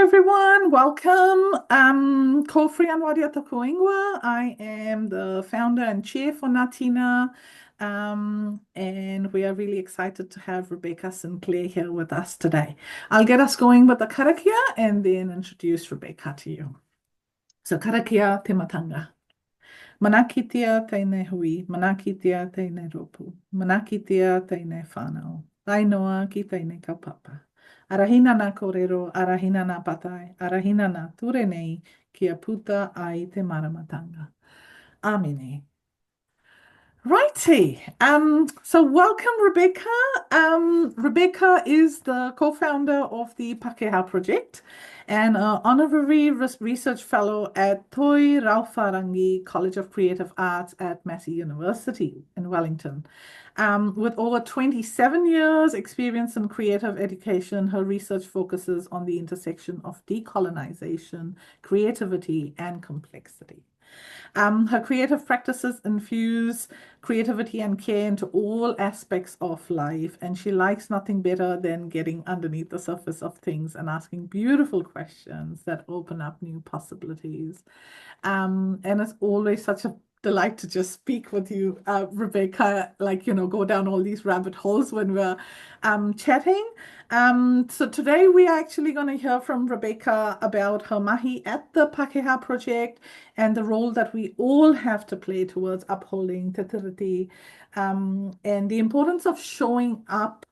everyone, welcome. Ko Frianwadia Tokoingwa. I am the founder and chair for NATINA, and we are really excited to have Rebecca Sinclair here with us today. I'll get us going with the karakia and then introduce Rebecca to you. So karakia te matanga. Manakitia teine hui, manakitia teine ropu, manakitia teine whanau, tainoa ki teine kaupapa. Arahina nā korero, arahina nā patai, arahina nā ture nei, kia puta ai te maramatanga. Amine. Righty. So welcome, Rebecca. Rebecca is the co-founder of the Pākehā Project and an Honorary Research Fellow at Toi Rauwhārangi College of Creative Arts at Massey University in Wellington. With over 27 years experience in creative education, her research focuses on the intersection of decolonisation, creativity, and complexity. Her creative practices infuse creativity and care into all aspects of life, and she likes nothing better than getting underneath the surface of things and asking beautiful questions that open up new possibilities. And it's always such a delight to just speak with you, Rebecca, go down all these rabbit holes when we're chatting. So today we are actually going to hear from Rebecca about her mahi at the Pākehā Project and the role that we all have to play towards upholding Te Tiriti, and the importance of showing up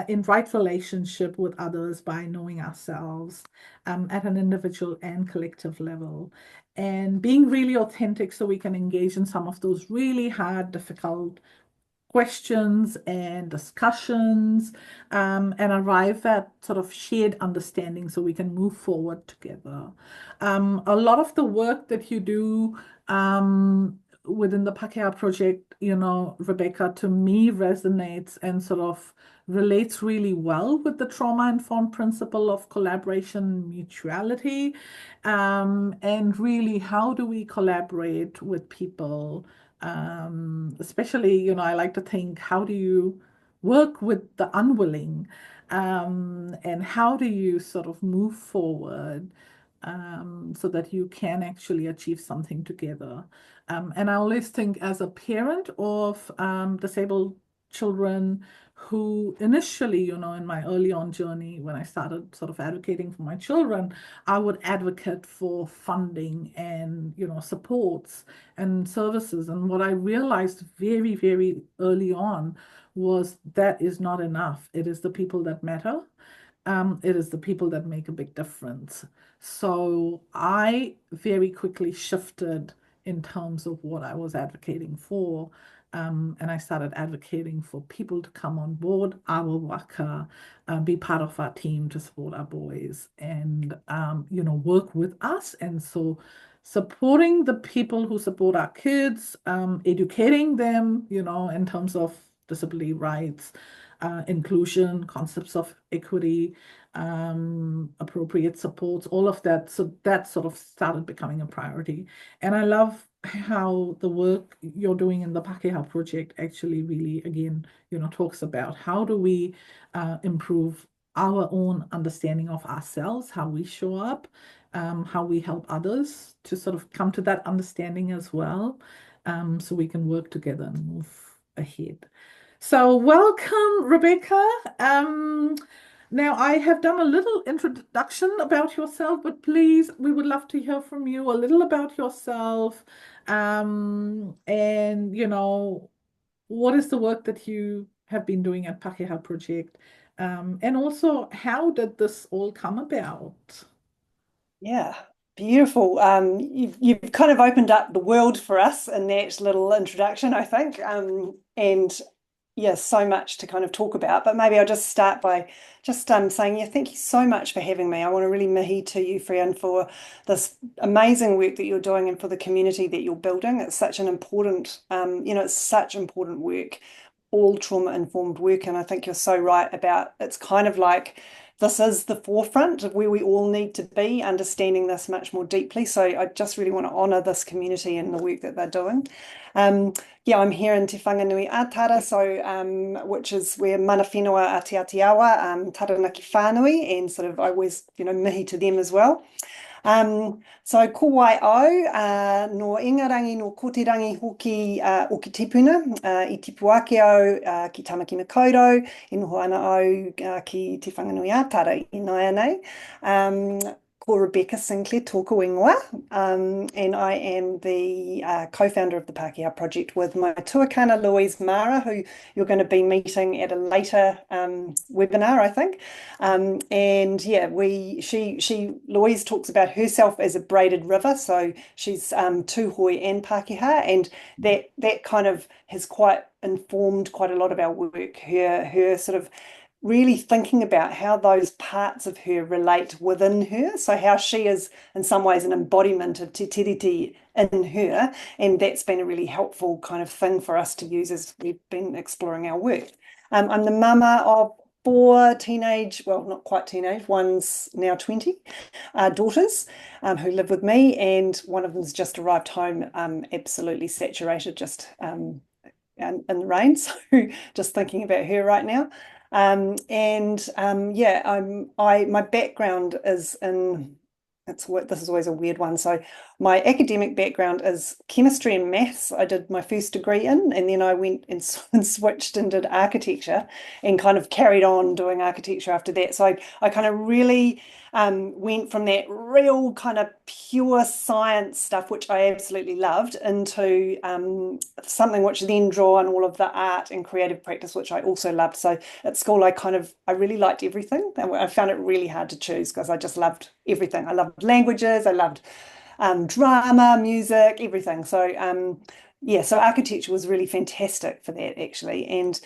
in right relationship with others by knowing ourselves at an individual and collective level, and being really authentic so we can engage in some of those really hard, difficult questions and discussions, and arrive at sort of shared understanding so we can move forward together. A lot of the work that you do within the Pākehā Project, Rebecca, to me resonates and sort of relates really well with the trauma-informed principle of collaboration, mutuality, and really how do we collaborate with people, especially, I like to think, how do you work with the unwilling, and how do you sort of move forward so that you can actually achieve something together. And I always think as a parent of disabled children who initially, in my early on journey, when I started sort of advocating for my children, I would advocate for funding and, supports and services. And what I realized very, very early on was that is not enough. It is the people that matter. It is the people that make a big difference. So I very quickly shifted in terms of what I was advocating for. And I started advocating for people to come on board our waka, be part of our team to support our boys and, work with us. And so supporting the people who support our kids, educating them, in terms of disability rights, inclusion, concepts of equity, appropriate supports, all of that. So that sort of started becoming a priority. And I love how the work you're doing in the Pākehā Project actually really, again, talks about how do we improve our own understanding of ourselves, how we show up, how we help others to sort of come to that understanding as well, so we can work together and move ahead. So welcome, Rebecca. Now I have done a little introduction about yourself, but please, we would love to hear from you a little about yourself, and what is the work that you have been doing at Pākehā Project, and also how did this all come about? Yeah, beautiful. You've kind of opened up the world for us in that little introduction, I think. And yeah, so much to kind of talk about. But maybe I'll just start by just saying, yeah, thank you so much for having me. I want to really mihi to you, Frian, for this amazing work that you're doing and for the community that you're building. It's such an important, it's such important work, all trauma-informed work. And I think you're so right about it's kind of like this is the forefront of where we all need to be, understanding this much more deeply. So I just really want to honour this community and the work that they're doing. Yeah, I'm here in Te Whanganui Atara, so which is where mana whenua a Te Atiawa, Taranaki whānui, and sort of I always, mihi to them as well. So ko wai au, no ingarangi no kotirangi hoki o ki tipuna, I tipu ake au ki Tamaki Makaurau, i noho ana au ki Te Whanganui Atara i nai anei. Ko Rebecca Sinclair tōku ingoa, and I am the co-founder of the Pākehā Project with my tuakana Louise Mara, who you're going to be meeting at a later webinar, I think. And yeah, Louise talks about herself as a braided river, so she's Tūhoi and Pākehā, and that kind of has quite informed quite a lot of our work. Her sort of really thinking about how those parts of her relate within her. So how she is in some ways an embodiment of Te Tiriti in her. And that's been a really helpful kind of thing for us to use as we've been exploring our work. I'm the mama of 4 teenage, well, not quite teenage, one's now 20, daughters who live with me. And one of them's just arrived home, absolutely saturated, just in the rain. So just thinking about her right now. Yeah, my background is in, this is always a weird one. So my academic background is chemistry and maths. I did my first degree in, and then I went and switched and did architecture and kind of carried on doing architecture after that. So I kind of really went from that real kind of pure science stuff, which I absolutely loved, into something which then drew on all of the art and creative practice, which I also loved. So at school, I really liked everything. I found it really hard to choose because I just loved everything. I loved languages, I loved drama, music, everything. So yeah, so architecture was really fantastic for that, actually. And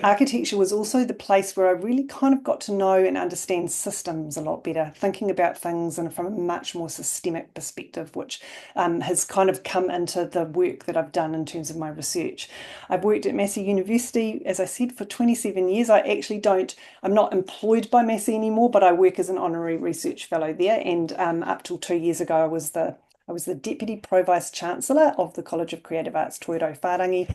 architecture was also the place where I really kind of got to know and understand systems a lot better, thinking about things and from a much more systemic perspective, which has kind of come into the work that I've done in terms of my research. I've worked at Massey University, as I said, for 27 years. I'm not employed by Massey anymore, but I work as an Honorary Research Fellow there. And up till 2 years ago, I was the Deputy Pro-Vice Chancellor of the College of Creative Arts, Toi Rauwhārangi.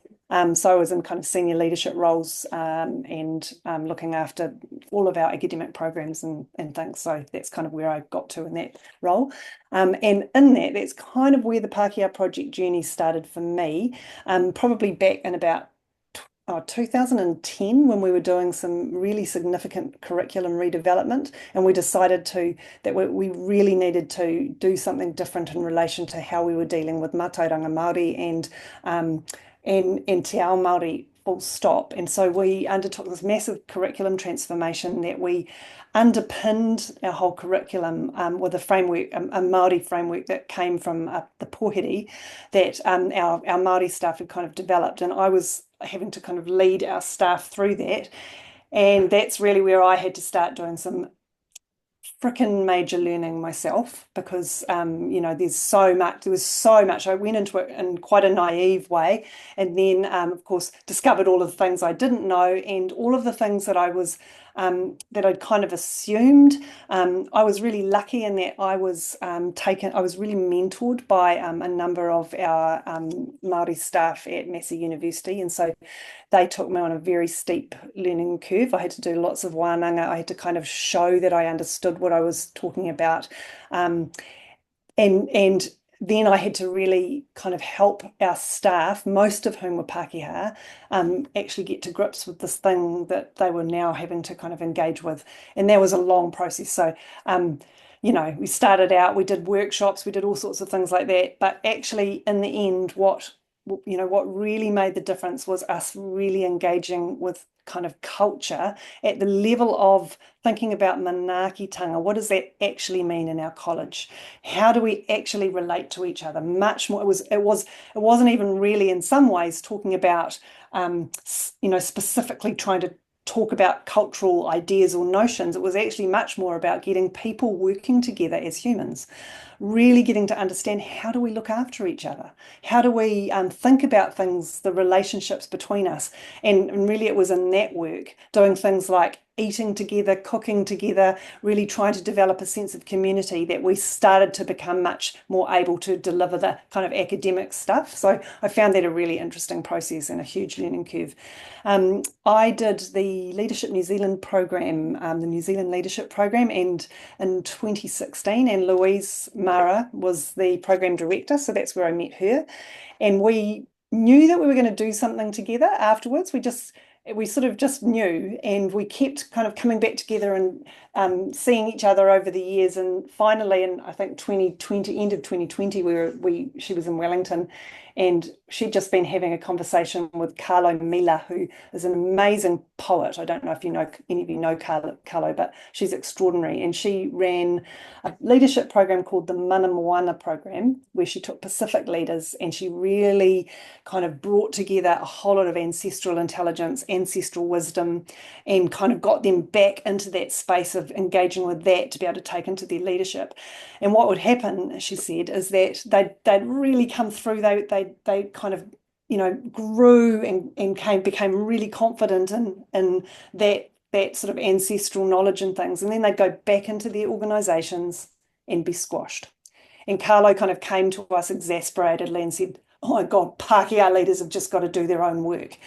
So I was in kind of senior leadership roles and looking after all of our academic programs and things. So that's kind of where I got to in that role. And in that's kind of where the Pākehā Project journey started for me, probably back in about 2010, when we were doing some really significant curriculum redevelopment, and we decided that we really needed to do something different in relation to how we were dealing with mātauranga Māori and Te Ao Māori, full stop. And so we undertook this massive curriculum transformation that we underpinned our whole curriculum with a framework, a Māori framework that came from the pōheri that our Māori staff had kind of developed. And I was having to kind of lead our staff through that. And that's really where I had to start doing some frickin' major learning myself, because there was so much. I went into it in quite a naive way, and then of course discovered all of the things I didn't know, and all of the things that that I'd kind of assumed. I was really lucky in that I was really mentored by a number of our Māori staff at Massey University, and so they took me on a very steep learning curve. I had to do lots of wānanga. I had to kind of show that I understood what I was talking about. And then I had to really kind of help our staff, most of whom were Pākehā, actually get to grips with this thing that they were now having to kind of engage with. And that was a long process. So, we started out, we did workshops, we did all sorts of things like that. But actually, in the end, what really made the difference was us really engaging with kind of culture at the level of thinking about manaakitanga. What does that actually mean in our college? How do we actually relate to each other? Much more. It wasn't even really in some ways talking about specifically trying to talk about cultural ideas or notions. It was actually much more about getting people working together as humans, really getting to understand, how do we look after each other? How do we think about things, the relationships between us? And really it was in that work, doing things like eating together, cooking together, really trying to develop a sense of community, that we started to become much more able to deliver the kind of academic stuff. So I found that a really interesting process and a huge learning curve. I did the Leadership New Zealand program, the New Zealand Leadership Program, and in 2016, and Louise Mara was the program director, so that's where I met her. And we knew that we were going to do something together afterwards. We sort of just knew, and we kept kind of coming back together and seeing each other over the years. And finally, in I think 2020, end of 2020, she was in Wellington, and she'd just been having a conversation with Carlo Mila, who is an amazing poet. I don't know if any of you know Carlo, but she's extraordinary. And she ran a leadership program called the Mana Moana program, where she took Pacific leaders and she really kind of brought together a whole lot of ancestral intelligence, ancestral wisdom, and kind of got them back into that space of engaging with that to be able to take into their leadership. And what would happen, she said, is that they'd really come through. They kind of, grew and became really confident in that sort of ancestral knowledge and things. And then they'd go back into their organizations and be squashed. And Carlo kind of came to us exasperatedly and said, "Oh my God, Pākehā leaders have just got to do their own work."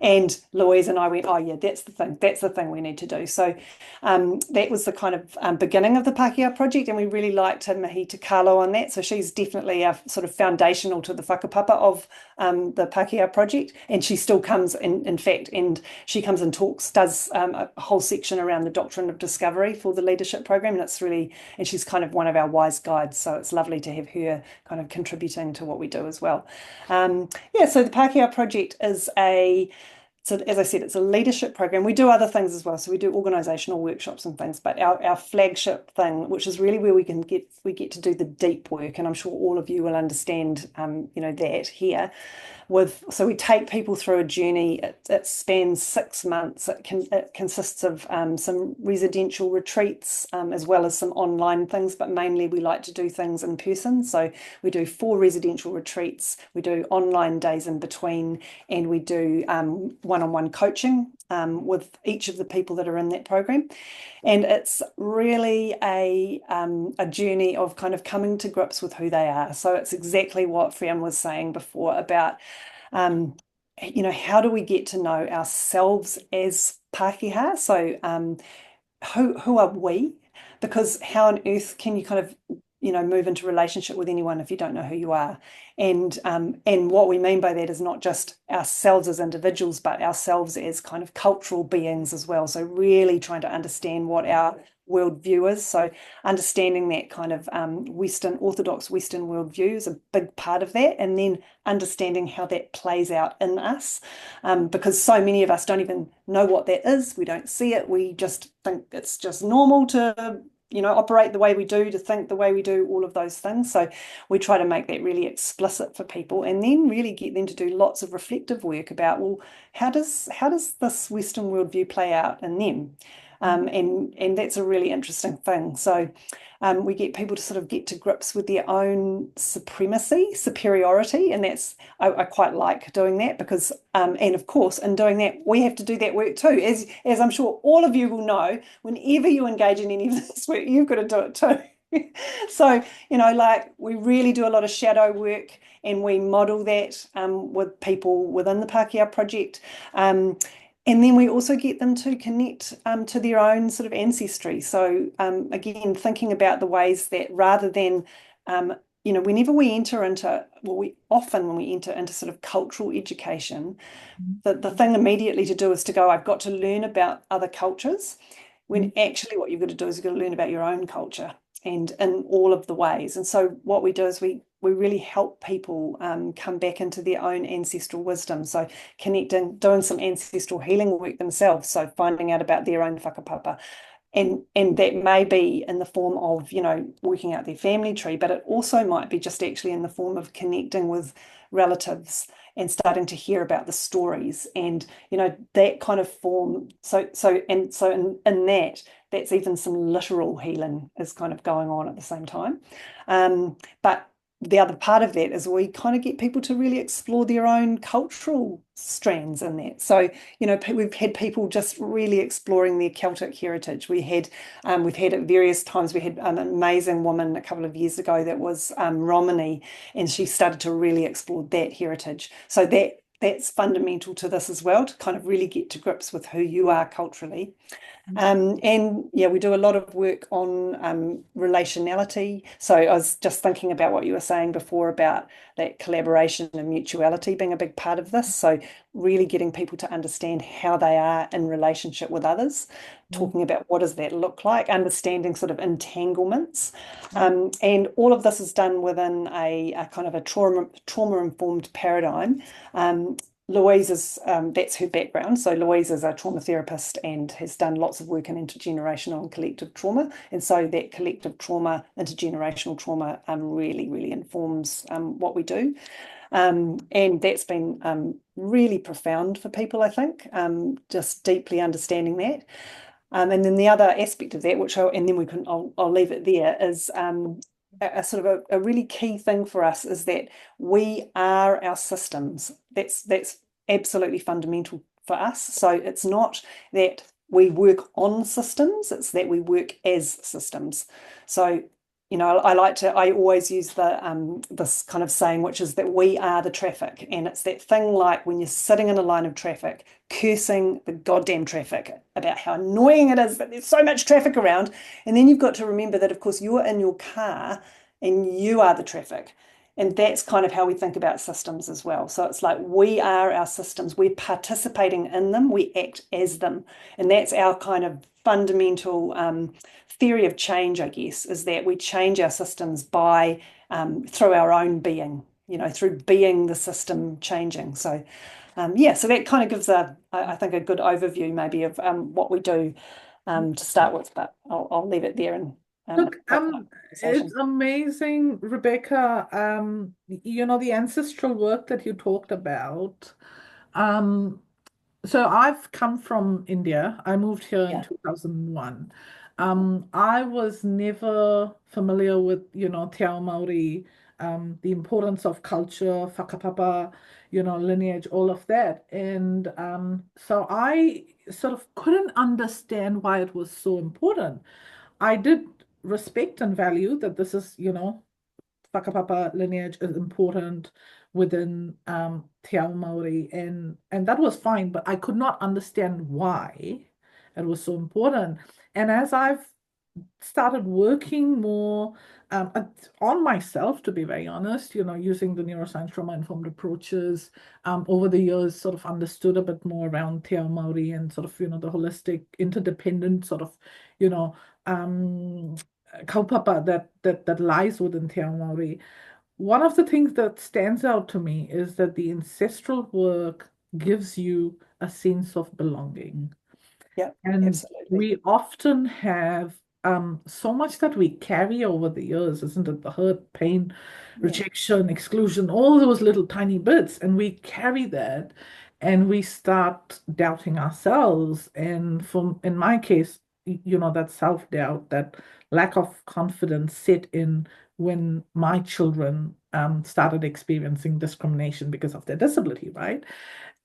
And Louise and I went, "Oh yeah, that's the thing we need to do." So that was the kind of beginning of the Pākehā Project, and we really liked Mahi Te Carlo on that. So she's definitely a sort of foundational to the whakapapa of the Pākehā Project, and she still comes in fact, and she comes and does a whole section around the doctrine of discovery for the leadership program, and she's kind of one of our wise guides. So it's lovely to have her kind of contributing to what we do as well. So the Pākehā Project is so as I said, it's a leadership program. We do other things as well. So we do organizational workshops and things, but our flagship thing, which is really where we get to do the deep work, and I'm sure all of you will understand, that here. So we take people through a journey. It spans 6 months. It consists of some residential retreats, as well as some online things, but mainly we like to do things in person. So we do 4 residential retreats. We do online days in between, and we do one-on-one coaching with each of the people that are in that program. And it's really a journey of kind of coming to grips with who they are. So it's exactly what Frian was saying before about, how do we get to know ourselves as Pākehā? So who are we? Because how on earth can you kind of move into relationship with anyone if you don't know who you are? And what we mean by that is not just ourselves as individuals, but ourselves as kind of cultural beings as well. So really trying to understand what our worldview is. So understanding that kind of Orthodox Western worldview is a big part of that, and then understanding how that plays out in us, because so many of us don't even know what that is. We don't see it. We just think it's just normal to operate the way we do, to think the way we do, all of those things. So we try to make that really explicit for people, and then really get them to do lots of reflective work about, well, how does this Western worldview play out in them? And that's a really interesting thing. So we get people to sort of get to grips with their own superiority, and I quite like doing that, because and of course in doing that we have to do that work too, as I'm sure all of you will know. Whenever you engage in any of this work, you've got to do it too. So we really do a lot of shadow work, and we model that with people within the Pākehā Project. And then we also get them to connect to their own sort of ancestry. So again, thinking about the ways that, rather than, whenever we enter into, when we enter into sort of cultural education, the thing immediately to do is to go, I've got to learn about other cultures, when actually what you've got to do is you've got to learn about your own culture, and in all of the ways. And so what we do is we really help people come back into their own ancestral wisdom. So connecting, doing some ancestral healing work themselves. So finding out about their own whakapapa. And that may be in the form of, working out their family tree, but it also might be just actually in the form of connecting with relatives and starting to hear about the stories and, that kind of form. In that, that's even some literal healing is kind of going on at the same time. But the other part of that is we kind of get people to really explore their own cultural strands in that. So, we've had people just really exploring their Celtic heritage. We've had at various times, we had an amazing woman a couple of years ago that was Romani, and she started to really explore that heritage. So that's fundamental to this as well, to kind of really get to grips with who you are culturally. And yeah, we do a lot of work on relationality. So I was just thinking about what you were saying before about that collaboration and mutuality being a big part of this. So really getting people to understand how they are in relationship with others, talking about what does that look like, understanding sort of entanglements. And all of this is done within a kind of a trauma-informed paradigm. Louise is, that's her background. So Louise is a trauma therapist and has done lots of work in intergenerational and collective trauma. And so that collective trauma, intergenerational trauma, really, really informs what we do. And that's been really profound for people, I think, just deeply understanding that. And then the other aspect of that, I'll leave it there, is a sort of a really key thing for us is that we are our systems. That's absolutely fundamental for us. So it's not that we work on systems, it's that we work as systems. So, I always use this kind of saying, which is that we are the traffic. And it's that thing like when you're sitting in a line of traffic, cursing the goddamn traffic about how annoying it is that there's so much traffic around. And then you've got to remember that, of course, you're in your car and you are the traffic. And that's kind of how we think about systems as well. So it's like we are our systems. We're participating in them. We act as them. And that's our kind of fundamental theory of change, I guess, is that we change our systems by through our own being, through being the system changing. So so that kind of gives I think a good overview maybe of what we do to start with, but I'll leave it there and Look, open up it's conversation. amazing, Rebecca. The ancestral work that you talked about. Um, So I've come from India. I moved here in Yeah, 2001. I was never familiar with, Te Ao Maori, the importance of culture, whakapapa, lineage, all of that. And so I sort of couldn't understand why it was so important. I did respect and value that this is, whakapapa lineage is important within Te Ao Maori, and that was fine, but I could not understand why it was so important. And as I've started working more on myself, to be very honest, using the neuroscience trauma-informed approaches, over the years, sort of understood a bit more around Te Ao Maori and sort of, the holistic, interdependent sort of, you know, um, kaupapa that lies within Te Ao Maori. One of the things that stands out to me is that the ancestral work gives you a sense of belonging. yeah, And absolutely. we often have so much that we carry over the years, isn't it? The hurt, pain, Yeah, rejection, exclusion, all those little tiny bits. And we carry that and we start doubting ourselves. And in my case, that self-doubt, that lack of confidence set in when my children started experiencing discrimination because of their disability, right?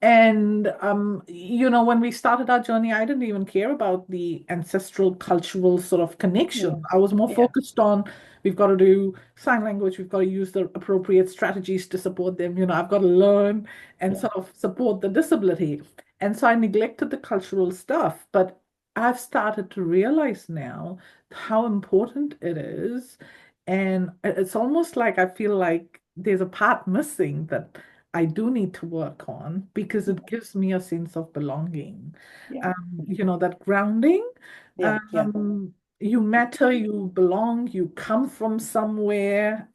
And when we started our journey, I didn't even care about the ancestral cultural sort of connections. yeah, I was more yeah, focused on we've got to do sign language, we've got to use the appropriate strategies to support them. I've got to learn and yeah, sort of support the disability. And so I neglected the cultural stuff, but I've started to realize now how important it is. And it's almost like I feel like there's a part missing that I do need to work on because it gives me a sense of belonging. yeah, That grounding. yeah, yeah, You matter, you belong, you come from somewhere,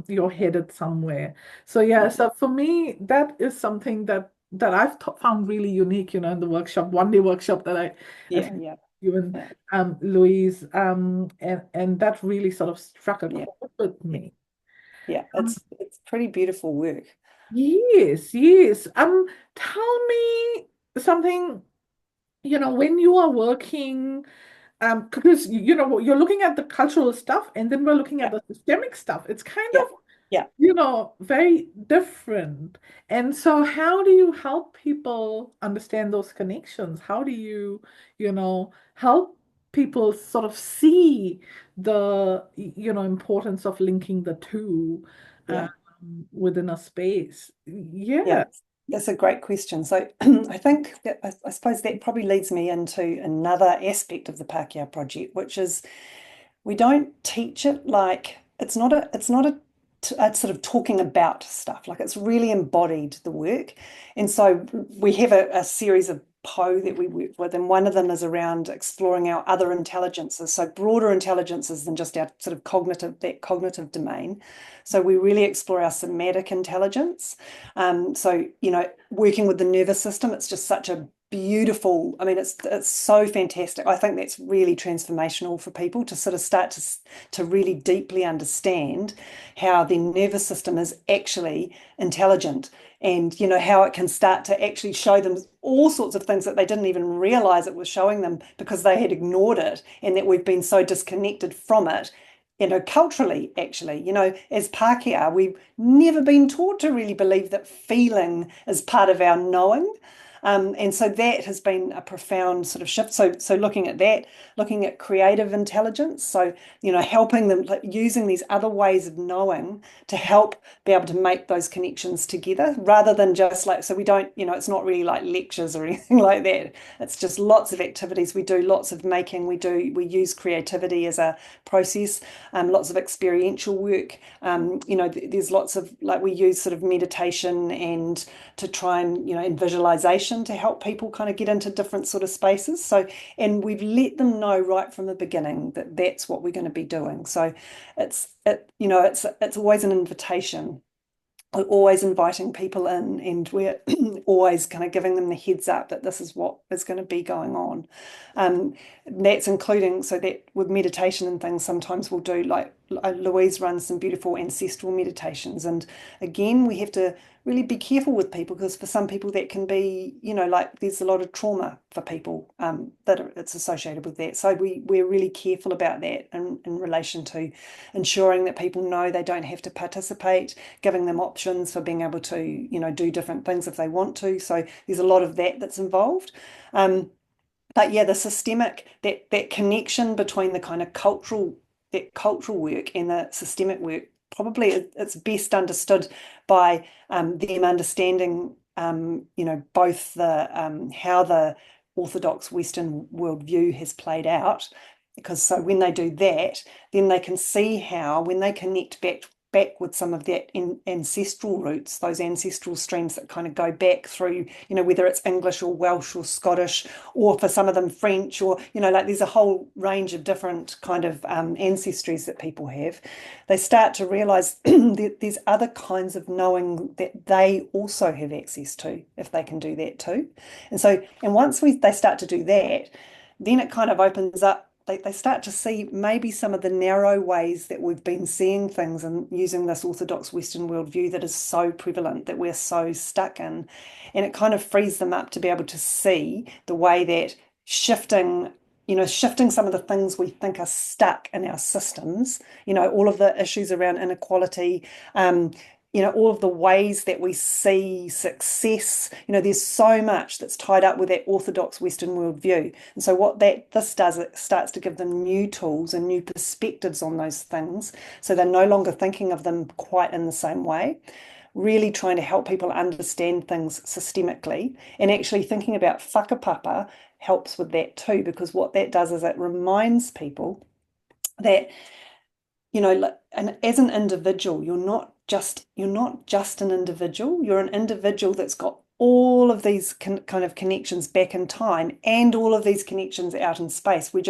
you're headed somewhere. So yeah, yeah, so for me, that is something that I've found really unique, in the workshop, one day workshop that I yeah, attended yeah, with you and yeah, Louise, and that really sort of struck a yeah, chord with yeah, me. yeah. Um, It's pretty beautiful work. Yes, yes. Tell me something, when you are working, because you're looking at the cultural stuff and then we're looking at Yeah, the systemic stuff. It's kind yeah, of yeah, very different. And so how do you help people understand those connections? How do you help people sort of see the, importance of linking the two yeah. within a space? Yeah, Yeah. that's a great question. So I think that I suppose that probably leads me into another aspect of the Pākehā Project, which is we don't teach it like it's not a sort of talking about stuff. Like it's really embodied the work. And so we have a series of that we work with, and one of them is around exploring our other intelligences, so broader intelligences than just our sort of cognitive domain. So we really explore our somatic intelligence. So working with the nervous system, it's just such a beautiful. I mean, it's so fantastic. I think that's really transformational for people to sort of start to really deeply understand how the nervous system is actually intelligent, and how it can start to actually show them all sorts of things that they didn't even realize it was showing them because they had ignored it, and that we've been so disconnected from it. Culturally, actually, as Pākehā, we've never been taught to really believe that feeling is part of our knowing. And so that has been a profound sort of shift. So looking at that, looking at creative intelligence, so helping them, like, using these other ways of knowing to help be able to make those connections together, rather than just like, so we don't, it's not really like lectures or anything like that. It's just lots of activities. We do lots of making. We use creativity as a process. Lots of experiential work. There's lots of, like, we use sort of meditation and to try and visualization to help people kind of get into different sort of spaces. So, and we've let them know right from the beginning that that's what we're going to be doing. So it's always an invitation. We're always inviting people in, and we're always kind of giving them the heads up that this is what is going to be going on. That's including, so that with meditation and things, sometimes we'll do, like Louise runs some beautiful ancestral meditations. And again, we have to really be careful with people, because for some people that can be, like there's a lot of trauma for people it's associated with that. So we're really careful about that in relation to ensuring that people know they don't have to participate, giving them options for being able to, do different things if they want to. So there's a lot of that's involved. But yeah, the systemic, that connection between the kind of cultural work and the systemic work, probably it's best understood by them understanding, both the how the Orthodox Western worldview has played out. Because so when they do that, then they can see how, when they connect back with some of that ancestral roots, those ancestral streams that kind of go back through, whether it's English or Welsh or Scottish, or for some of them French, or, like there's a whole range of different kind of ancestries that people have. They start to realize that there's other kinds of knowing that they also have access to, if they can do that too. And so, and once they start to do that, then it kind of opens up. They start to see maybe some of the narrow ways that we've been seeing things and using this Orthodox Western worldview that is so prevalent, that we're so stuck in. And it kind of frees them up to be able to see the way that shifting, shifting some of the things we think are stuck in our systems, all of the issues around inequality, all of the ways that we see success. There's so much that's tied up with that Orthodox Western worldview. And so what this does, it starts to give them new tools and new perspectives on those things. So they're no longer thinking of them quite in the same way. Really trying to help people understand things systemically, and actually thinking about whakapapa helps with that too, because what that does is it reminds people that, and as an individual, you're not just an individual. You're an individual that's got all of these kind of connections back in time, and all of these connections out in space. We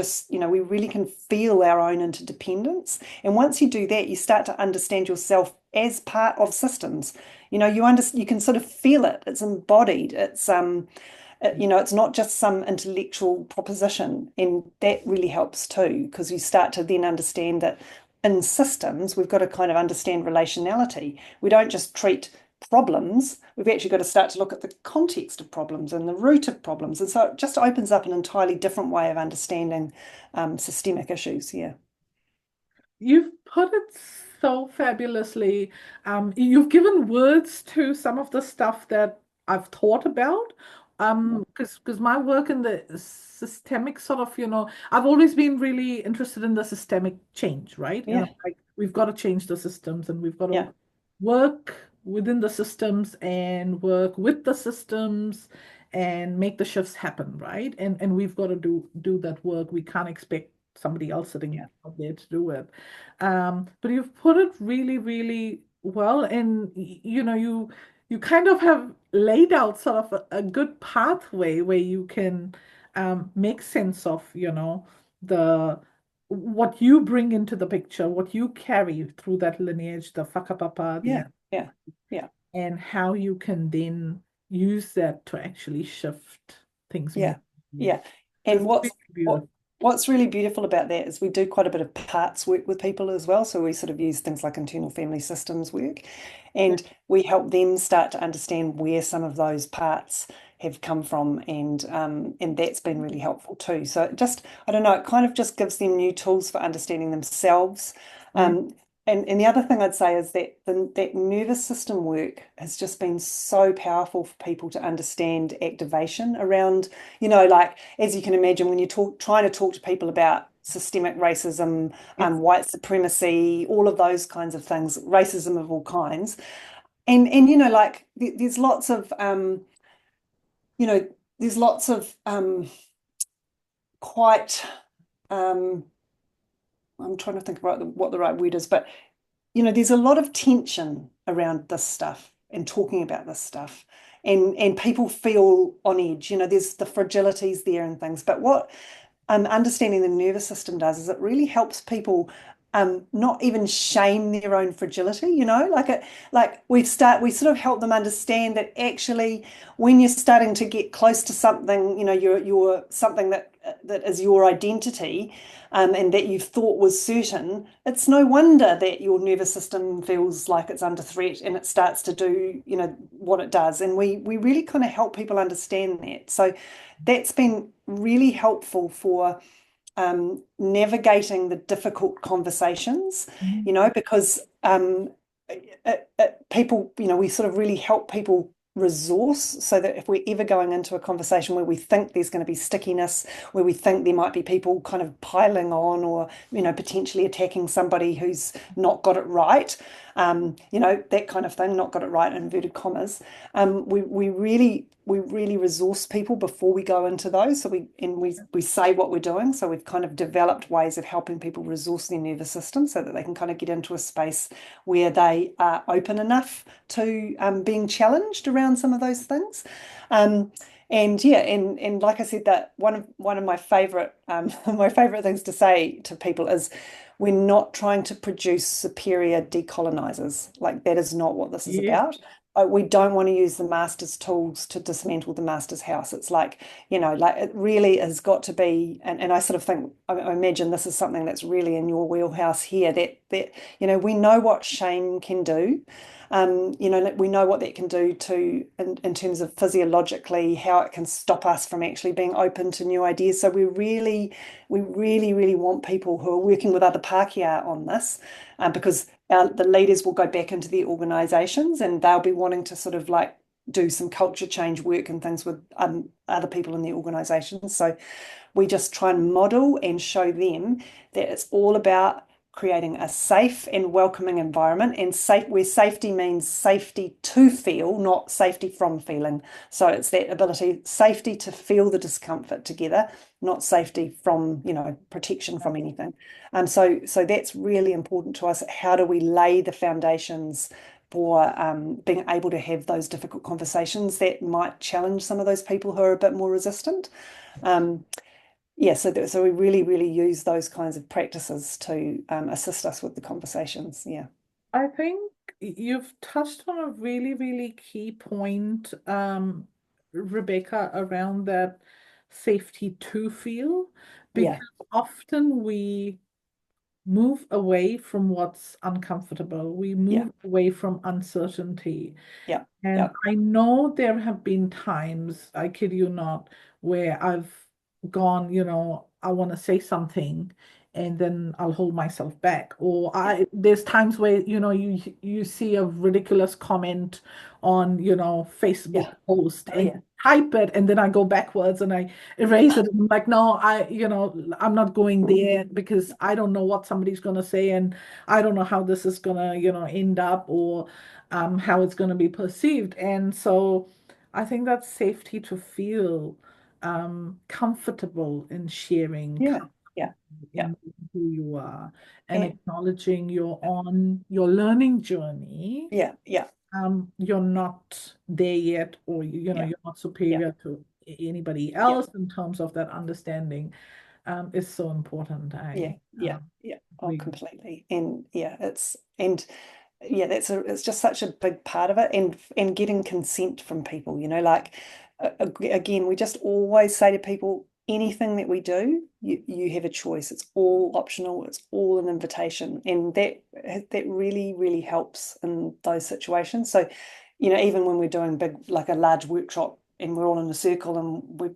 really can feel our own interdependence. And once you do that, you start to understand yourself as part of systems. You can sort of feel it. It's embodied. It's not just some intellectual proposition, and that really helps too, because you start to then understand that in systems, we've got to kind of understand relationality. We don't just treat problems, we've actually got to start to look at the context of problems and the root of problems. And so it just opens up an entirely different way of understanding systemic issues. Yeah. You've put it so fabulously. You've given words to some of the stuff that I've thought about. Because my work in the systemic sort of, I've always been really interested in the systemic change, right? And Yeah. I'm like, we've got to change the systems and we've got Yeah. to work within the systems and work with the systems and make the shifts happen, right? And we've got to do that work. We can't expect somebody else sitting Yeah. out there to do it. But you've put it really, really well, and you kind of have laid out sort of a good pathway where you can make sense of, the what you bring into the picture, what you carry through that lineage, the whakapapa, Yeah. Yeah. Yeah. and how you can then use that to actually shift things more. Yeah. Yeah. And It's really beautiful. what's really beautiful about that is we do quite a bit of parts work with people as well. So we sort of use things like internal family systems work, Yeah. and we help them start to understand where some of those parts have come from, and that's been really helpful too. So it just, I don't know, it kind of just gives them new tools for understanding themselves. Yeah. And the other thing I'd say is that that nervous system work has just been so powerful for people to understand activation around, like, as you can imagine, when you're trying to talk to people about systemic racism, Yes. white supremacy, all of those kinds of things, racism of all kinds. And like there's lots of you know, there's lots of quite I'm trying to think about what the right word is, but there's a lot of tension around this stuff and talking about this stuff. And people feel on edge. There's the fragilities there and things. But what understanding the nervous system does is it really helps people not even shame their own fragility. Like we sort of help them understand that actually when you're starting to get close to something, you're something that is your identity, and that you thought was certain, it's no wonder that your nervous system feels like it's under threat and it starts to do, what it does. And we really kind of help people understand that. So that's been really helpful for navigating the difficult conversations, Mhm. because people, we sort of really help people resource so that if we're ever going into a conversation where we think there's going to be stickiness, where we think there might be people kind of piling on or, potentially attacking somebody who's not got it right, that kind of thing, not got it right, in inverted commas, we really resource people before we go into those. So we say what we're doing. So we've kind of developed ways of helping people resource their nervous system so that they can kind of get into a space where they are open enough to being challenged around some of those things. And yeah, and like I said, that one of my favorite my favorite things to say to people is we're not trying to produce superior decolonizers. Like that is not what this is Yes. about. We don't want to use the master's tools to dismantle the master's house. It's like, like it really has got to be, and I sort of think, I imagine this is something that's really in your wheelhouse here, that we know what shame can do. We know what that can do in terms of physiologically, how it can stop us from actually being open to new ideas. So we really, really want people who are working with other Pākehā on this, because the leaders will go back into their organisations and they'll be wanting to sort of like do some culture change work and things with other people in their organisations. So we just try and model and show them that it's all about creating a safe and welcoming environment, and where safety means safety to feel, not safety from feeling. So it's that ability, safety to feel the discomfort together, not safety from, protection from anything. So that's really important to us. How do we lay the foundations for being able to have those difficult conversations that might challenge some of those people who are a bit more resistant? Yeah, so we really use those kinds of practices to assist us with the conversations. Yeah. I think you've touched on a really, really key point, Rebecca, around that safety to feel, Yeah. because often we move away from what's uncomfortable. We Yeah. move away from uncertainty. Yeah. And Yeah. I know there have been times, I kid you not, where I've gone, I want to say something and then I'll hold myself back. Or Yeah. there's times where, you see a ridiculous comment on, Facebook Yeah. post Oh and yeah. type it and then I go backwards and I erase it. And I'm like, no, I'm not going there because I don't know what somebody's gonna say and I don't know how this is gonna, end up or how it's going to be perceived. And so I think that's safety to feel comfortable in sharing, Yeah. Yeah. comfortable Yeah. in who you are, and And acknowledging you're on your learning journey. yeah. Yeah. You're not there yet, or Yeah. you're not Yeah. superior to anybody Yeah. else in terms of that understanding is so important. Yeah. I Yeah. Yeah. Oh, agree. completely. And yeah, yeah, it's just such a big part of it, and getting consent from people, like again, we just always say to people, anything that we do, you have a choice. It's all optional. It's all an invitation, and that really, really helps in those situations. So, even when we're doing like a large workshop, and we're all in a circle, and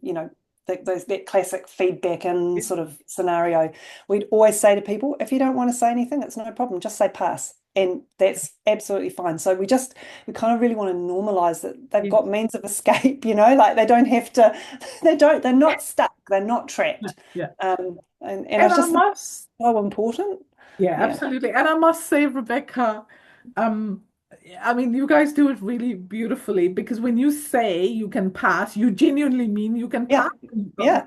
that classic feedback in sort of scenario, we'd always say to people, if you don't want to say anything, it's no problem. Just say pass. And that's absolutely fine. So we kind of really want to normalize that they've Yeah, got means of escape, like they don't have to, they're not stuck, they're not yeah, trapped. yeah. And I And I just think must it's so important. Yeah, Yeah. absolutely. And I must say, Rebecca, um, I mean, you guys do it really beautifully because when you say you can pass, you genuinely mean you can Yeah. pass. Yeah.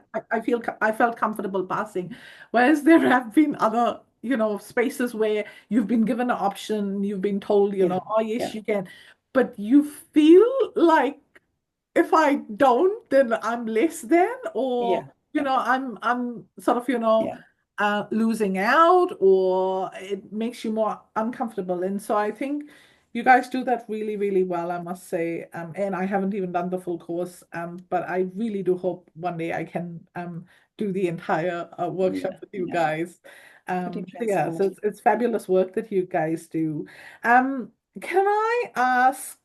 I felt comfortable passing. Whereas there have been other, spaces where you've been given an option, you've been told, Yeah. oh yes, Yeah. you can, but you feel like if I don't, then I'm less than, or Yeah. Yeah. I'm sort of, Yeah. losing out, or it makes you more uncomfortable. And so I think you guys do that really, really well, I must say. And I haven't even done the full course, but I really do hope one day I can do the entire workshop Yeah. with you Yeah. guys. Pretty So yeah, so transformative. it's fabulous work that you guys do. Can I ask,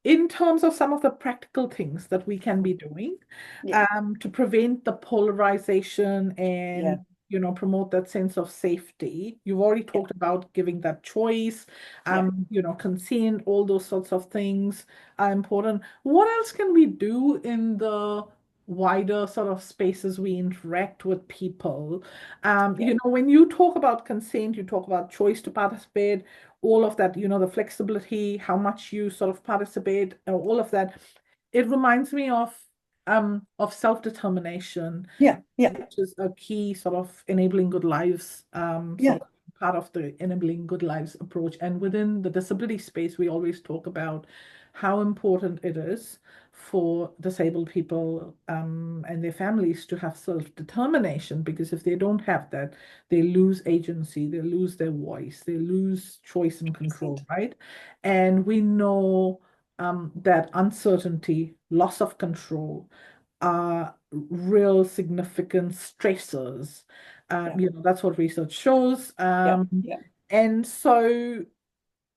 in terms of some of the practical things that we can be doing Yeah. to prevent the polarization Yeah. and promote that sense of safety. You've already Yeah. talked about giving that choice, Yeah. consent, all those sorts of things are important. What else can we do in the wider sort of spaces we interact with people? Yeah. When you talk about consent, you talk about choice to participate, all of that, the flexibility, how much you sort of participate, all of that. It reminds me of self-determination, Yeah. Yeah. which is a key sort of enabling good lives, Yeah. sort of part of the enabling good lives approach. And within the disability space, we always talk about how important it is for disabled people and their families to have self-determination, because if they don't have that, they lose agency, they lose their voice, they lose choice and control, 100%. right? And we know that uncertainty, loss of control, are real significant stressors. Yeah. That's what research shows. Yeah. Yeah. And so,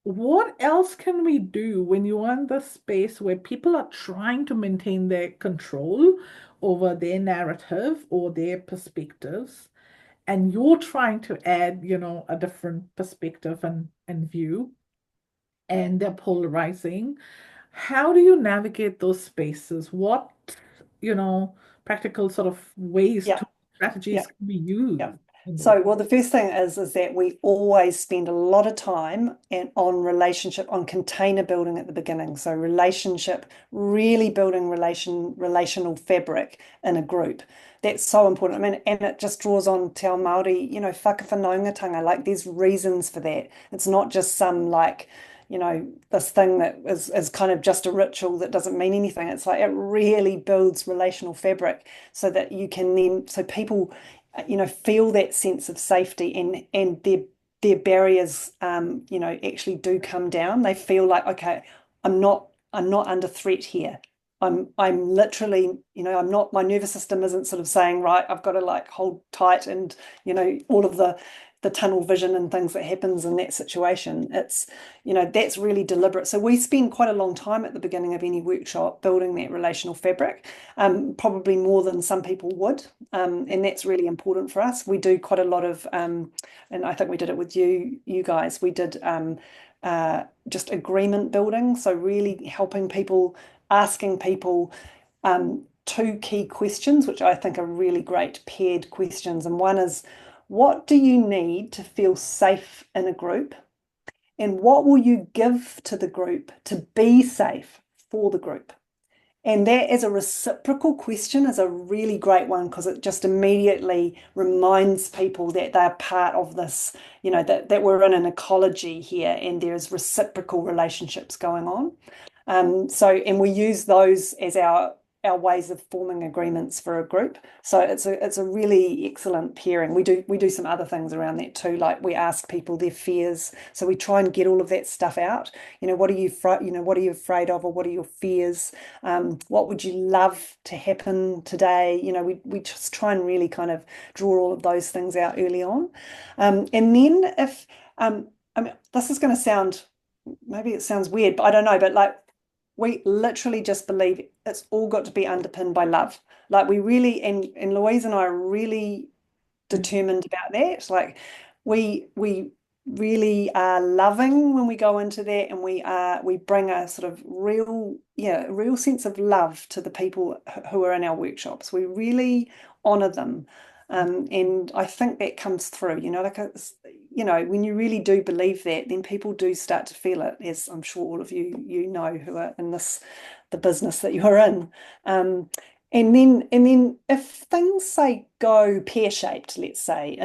what else can we do when you're in the space where people are trying to maintain their control over their narrative or their perspectives, and you're trying to add, a different perspective and view, and they're polarizing? How do you navigate those spaces? What, you know, practical sort of ways Yeah. to strategies Yeah. can be Yeah. used in those? So, well, the first thing is that we always spend a lot of time on relationship, on container building at the beginning. So relationship, really building relational fabric in a group. That's so important. I mean, and it just draws on te ao Māori, whakawhanaungatanga, like there's reasons for that. It's not just some like, this thing that is kind of just a ritual that doesn't mean anything. It's like it really builds relational fabric so that you can then, so people feel that sense of safety, and their barriers actually do come down. They feel like, okay, I'm not under threat here. I'm literally, I'm not, my nervous system isn't sort of saying, right, I've got to like hold tight and, all of the tunnel vision and things that happens in that situation. It's, that's really deliberate. So we spend quite a long time at the beginning of any workshop building that relational fabric, probably more than some people would. And that's really important for us. We do quite a lot of, and I think we did it with you guys, we did just agreement building. So really helping people, asking people two key questions, which I think are really great paired questions. And one is, what do you need to feel safe in a group? And what will you give to the group to be safe for the group? And that as a reciprocal question is a really great one because it just immediately reminds people that they're part of this, that we're in an ecology here and there's reciprocal relationships going on. And we use those as our ways of forming agreements for a group. So it's a really excellent pairing. We do some other things around that too, like we ask people their fears. So we try and get all of that stuff out. What are you afraid of, or what are your fears? What would you love to happen today? We just try and really kind of draw all of those things out early on. And then if I mean, this is going to sound, maybe it sounds weird, but I don't know, but like we literally just believe it's all got to be underpinned by love. Like we really, and Louise and I are really determined about that. Like we really are loving when we go into that, and we bring a sort of real sense of love to the people who are in our workshops. We really honor them. And I think that comes through, like when you really do believe that, then people do start to feel it, as I'm sure all of you who are in the business that you're in. And then if things say go pear-shaped, let's say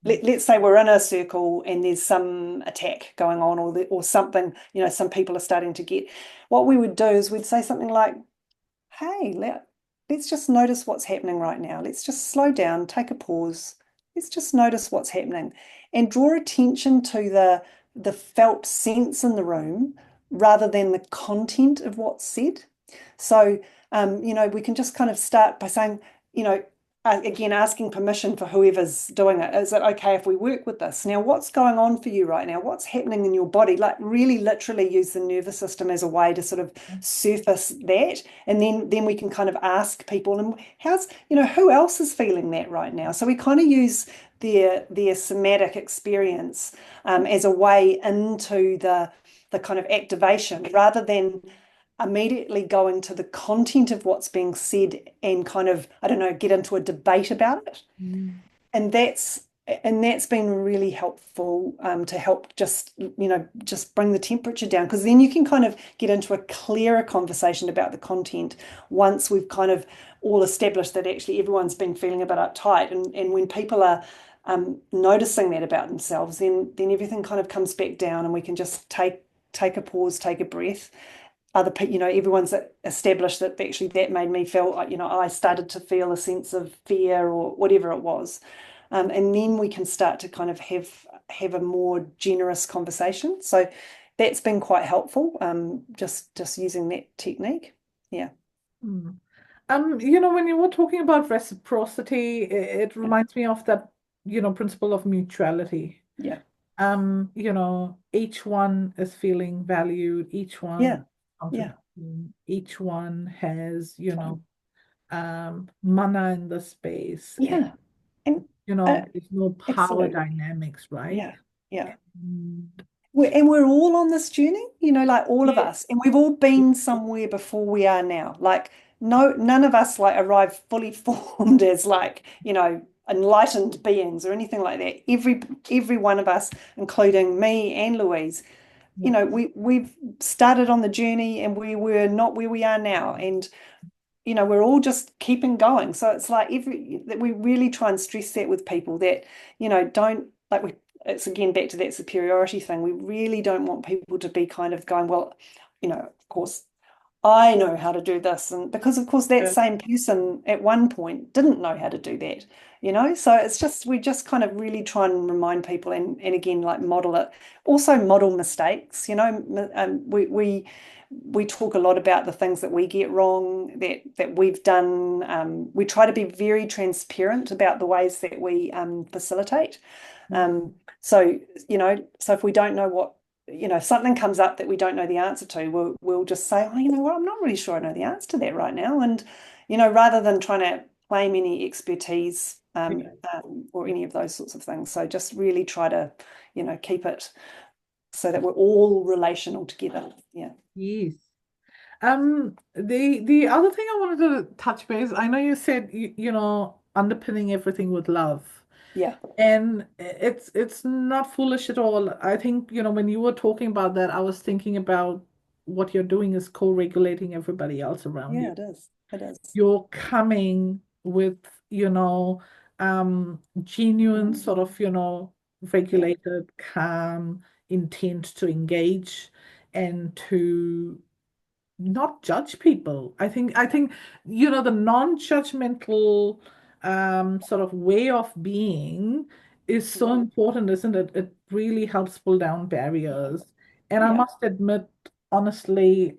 let's say we're in a circle and there's some attack going on, or something, some people are starting to get, what we would do is we'd say something like, hey, let's just notice what's happening right now. Let's just slow down, take a pause. Let's just notice what's happening and draw attention to the felt sense in the room rather than the content of what's said. So, we can just kind of start by saying, again, asking permission for whoever's doing it. Is it okay if we work with this? Now, what's going on for you right now? What's happening in your body? Like really literally use the nervous system as a way to sort of surface that. And then we can kind of ask people, and who else is feeling that right now? So we kind of use their somatic experience as a way into the kind of activation, rather than immediately going to the content of what's being said and kind of, I don't know, get into a debate about it. And that's been really helpful to help just bring the temperature down, because then you can kind of get into a clearer conversation about the content once we've kind of all established that actually everyone's been feeling a bit uptight. And when people are noticing that about themselves, then everything kind of comes back down, and we can just take a pause, take a breath. Everyone's established that actually that made me feel, I started to feel a sense of fear or whatever it was. And then we can start to kind of have a more generous conversation. So that's been quite helpful, just using that technique. Yeah. When you were talking about reciprocity, it reminds me of that, principle of mutuality. Yeah. Each one is feeling valued, each one Yeah. each one has, mana in the space. Yeah. And there's no power absolutely. dynamics, right? Yeah. And We're all on this journey, like all of yeah. us, and we've all been somewhere before we are now. Like none of us like arrive fully formed as like, enlightened beings or anything like that. Every one of us, including me and Louise, we've started on the journey and we were not where we are now. And we're all just keeping going. So it's like we really try and stress that with people, that, don't it's again back to that superiority thing. We really don't want people to be kind of going, well, of course, I know how to do this. And because of course that same person at one point didn't know how to do that, so it's just, we just kind of really try and remind people, and again, like model it, also model mistakes. we talk a lot about the things that we get wrong, that we've done. We try to be very transparent about the ways that we facilitate. So, so if we don't know what, if something comes up that we don't know the answer to, we'll just say, oh, you know what, I'm not really sure I know the answer to that right now. And, rather than trying to claim any expertise or any of those sorts of things. So just really try to, keep it so that we're all relational together. Yeah. Yes. The other thing I wanted to touch base, I know you said underpinning everything with love. Yeah. And it's not foolish at all. I think, when you were talking about that, I was thinking about what you're doing is co-regulating everybody else around Yeah, you. it is. It is. You're coming with, genuine sort of, Yeah. regulated, calm intent to engage and to not judge people. I think the non-judgmental sort of way of being is so important, isn't it? It really helps pull down barriers. And I Yeah. must admit, honestly,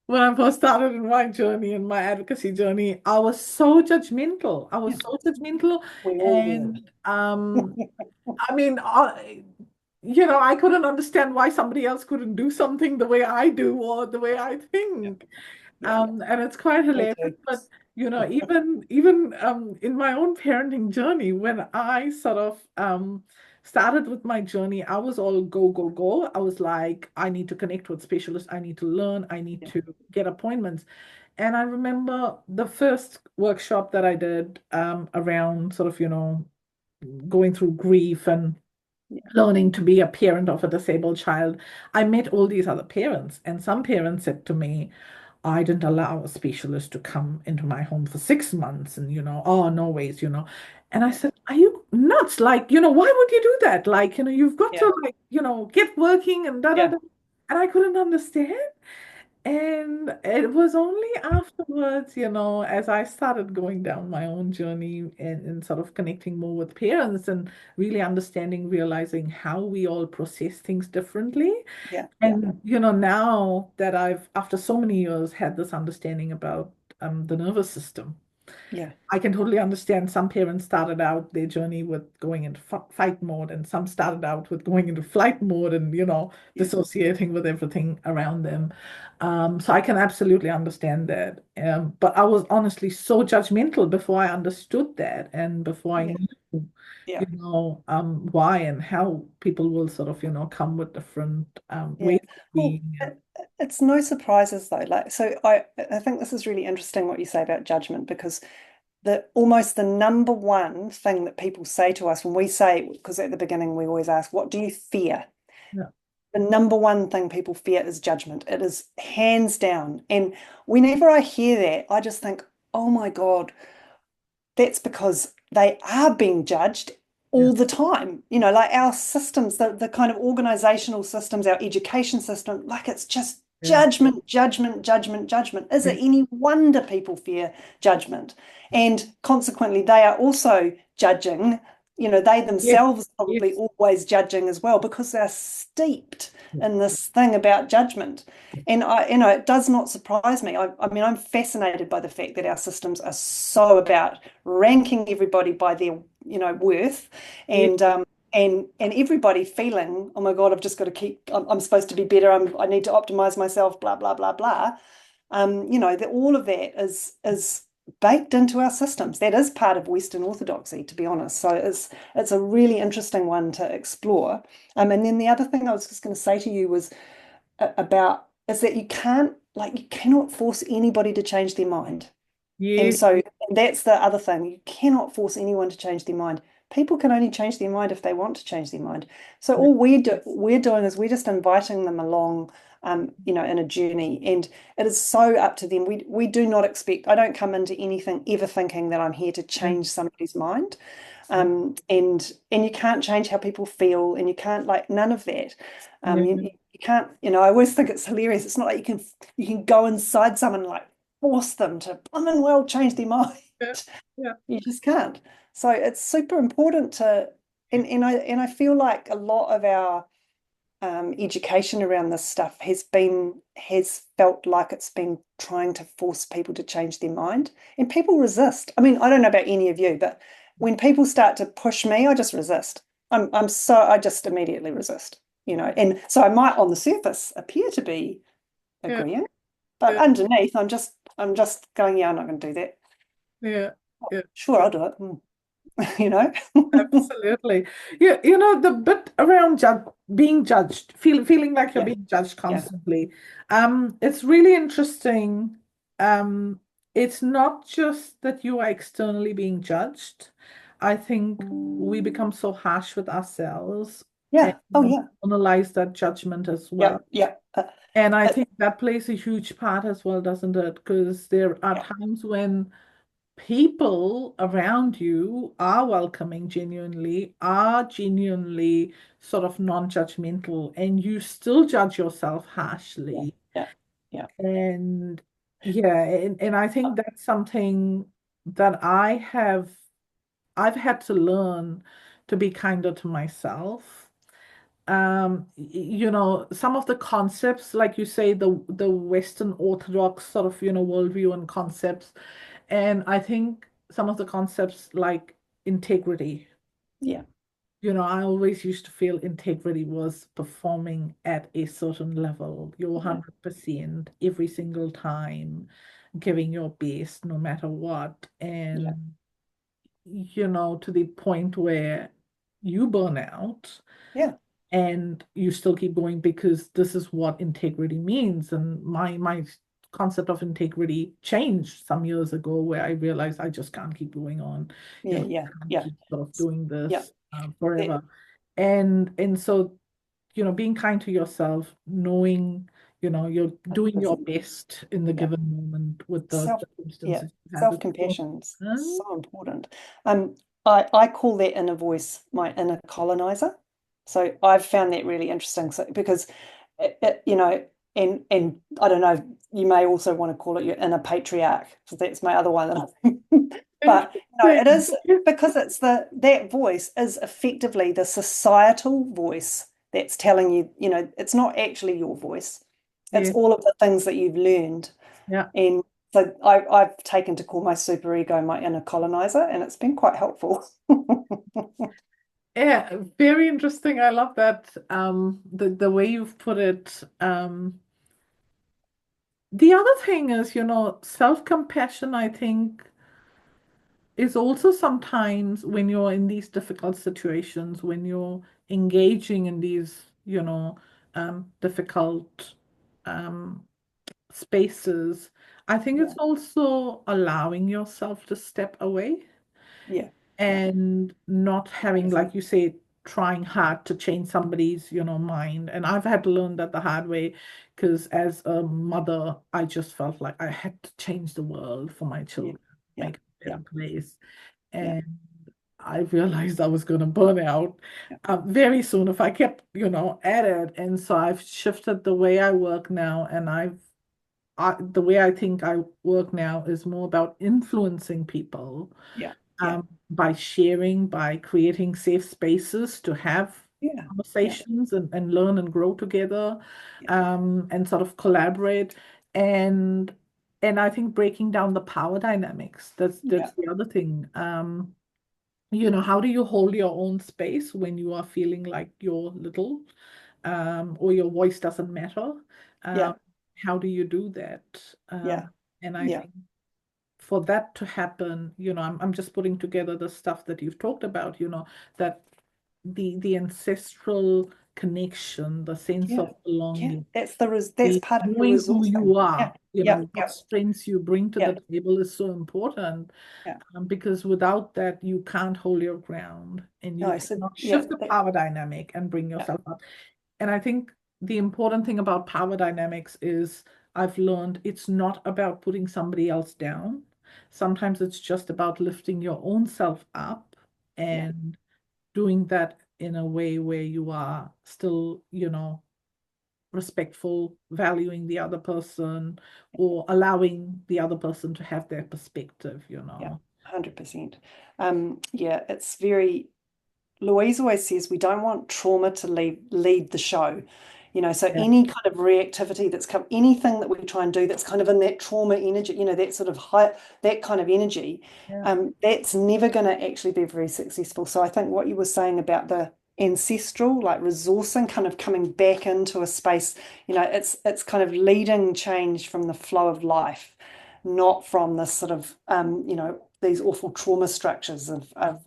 when I first started in my journey, in my advocacy journey, I was so judgmental. I was Yeah. so judgmental. We all were. And I mean, I couldn't understand why somebody else couldn't do something the way I do or the way I Yeah. think. Yeah. And it's quite Me hilarious. too. But even in my own parenting journey, when I sort of started with my journey, I was all go, go, go. I was like, I need to connect with specialists, I need to learn, I need Yeah. to get appointments. And I remember the first workshop that I did around sort of, going through grief and Yeah. learning to be a parent of a disabled child. I met all these other parents, and some parents said to me, I didn't allow a specialist to come into my home for 6 months, and oh, no ways. And I Yeah. said, are you nuts? Like, why would you do that? Like, you've got Yeah. to, like, get working and da da Yeah. da. And I couldn't understand. And it was only afterwards, as I started going down my own journey and sort of connecting more with parents and really understanding, realizing how we all process things differently. Yeah. Yeah. And, now that I've, after so many years, had this understanding about the nervous system, Yeah. I can totally understand some parents started out their journey with going into fight mode, and some started out with going into flight mode and, Yeah. dissociating with everything around them. So I can absolutely understand that. But I was honestly so judgmental before I understood that and before I Yeah. knew, Yeah. why and how people will sort of, come with different Yeah. ways of Well, being. it's no surprises though. Like, so I think this is really interesting what you say about judgment, because almost the number one thing that people say to us when we say, because at the beginning we always ask, what do you fear? Yeah. The number one thing people fear is judgment. It is hands down. And whenever I hear that, I just think, oh my God, that's because they are being judged Yeah. all the time. Like our systems, the kind of organizational systems, our education system, like it's just Yeah. judgment, judgment, judgment, judgment. Is Yeah. it any wonder people fear judgment? And consequently, they are also judging. They Yes. themselves probably Yes. always judging as well, because they're steeped Yeah. in this thing about judgment. And it does not surprise me. I mean, I'm fascinated by the fact that our systems are so about ranking everybody by their, worth, Yeah. and everybody feeling, oh my God, I've just got to keep. I'm supposed to be better. I need to optimize myself. Blah blah blah blah. That all of that is baked into our systems. That is part of Western orthodoxy, to be honest. So it's a really interesting one to explore. And then the other thing I was just going to say to you was about is that you cannot force anybody to change their mind. And Yes. so that's the other thing. You cannot force anyone to change their mind. People can only change their mind if they want to change their mind. So all we're doing is we're just inviting them along, in a journey, and it is so up to them. We do not expect. I don't come into anything ever thinking that I'm here to Yeah. change somebody's mind, and you can't change how people feel, and you can't, like, none of that. Yeah. You can't. I always think it's hilarious. It's not like you can go inside someone and, like, force them to well change their mind. Yeah. Yeah. You just can't. So it's super important to, and I feel like a lot of our education around this stuff has felt like it's been trying to force people to change their mind, and people resist. I mean, I don't know about any of you, but when people start to push me, I just resist. I just immediately resist, and so I might on the surface appear to be Yeah, agreeing, but yeah, underneath I'm just going, yeah, I'm not going to do that. yeah, yeah. Sure, I'll do it. you know Absolutely. Yeah, the bit around being judged, feeling like you're yeah, being judged yeah, constantly. It's really interesting. Um, it's not just that you are externally being judged. I think we become so harsh with ourselves and yeah, oh yeah, analyze that judgment as well. yep, yep, And I uh, think that plays a huge part as well, doesn't it? Because there are yeah, times when people around you are welcoming genuinely, are genuinely sort of non-judgmental, and you still judge yourself yeah, harshly. yeah, yeah, And yeah, and I think that's something that I've had to learn to be kinder to myself. Some of the concepts, like you say, the Western Orthodox sort of, worldview and concepts. And I think some of the concepts like integrity, yeah, I always used to feel integrity was performing at a certain level, your yeah, 100% every single time, giving your best no matter what. yeah, And, to the point where you burn out yeah, and you still keep going because this is what integrity means. And my concept of integrity changed some years ago, where I realized I just can't keep going on, yeah, I yeah, can't yeah, keep sort of doing yeah, this that, forever. And so, being kind to yourself, knowing, you're doing your 100%. best in the Yeah, given moment with the self, yeah, circumstances you have, is so self-compassion's important. so important. Um, I call that inner voice my inner colonizer. So I've found that really interesting. So because and I don't know, you may also want to call it your inner patriarch, because that's my other one. But it Interesting. is because it's that voice is effectively the societal voice that's telling you, it's not actually your voice. It's Yeah, all of the things that you've learned. yeah. And so I've taken to call my superego my inner colonizer, and it's been quite helpful. Yeah, very interesting. I love that. The way you've put it. The other thing is, self-compassion, I think, is also sometimes when you're in these difficult situations, when you're engaging in these, difficult um, spaces, I think Yeah, it's also allowing yourself to step away yeah, yeah, and not having, like you say, trying hard to change somebody's, mind. And I've had to learn that the hard way, because as a mother, I just felt like I had to change the world for my yeah, children, yeah, make it a yeah, better place. yeah, And I realized I was going to burn out yeah, very soon if I kept, at it. And so I've shifted the way I work now, and the way I think I work now is more about influencing people, yeah, yeah, by sharing, by creating safe spaces to have yeah, yeah, conversations and learn and grow together, yeah, and sort of collaborate. And I think breaking down the power dynamics, that's yeah, the other thing. How do you hold your own space when you are feeling like you're little, or your voice doesn't matter? Um, yeah, how do you do that? yeah, And I yeah, think for that to happen, I'm just putting together the stuff that you've talked about, that the ancestral connection, the sense yeah, of yeah. belonging, That's the part of the knowing who resourcing. you Yeah, are, yeah, what yeah, strengths you bring to yeah, the table is so important, yeah. because without that, you can't hold your ground and you No, so cannot yeah, shift the power dynamic and bring yeah, yourself up. And I think the important thing about power dynamics is I've learned it's not about putting somebody else down. Sometimes it's just about lifting your own self up yeah, and doing that in a way where you are still, respectful, valuing the other person, or allowing the other person to have their perspective. yeah, 100%. Yeah, it's very Louise always says we don't want trauma to lead the show. So Yeah, any kind of reactivity that's come, anything that we try and do that's kind of in that trauma energy, that sort of high, that kind of energy, yeah, that's never going to actually be very successful. So I think what you were saying about the ancestral, like resourcing, kind of coming back into a space, it's kind of leading change from the flow of life, not from this sort of, these awful trauma structures of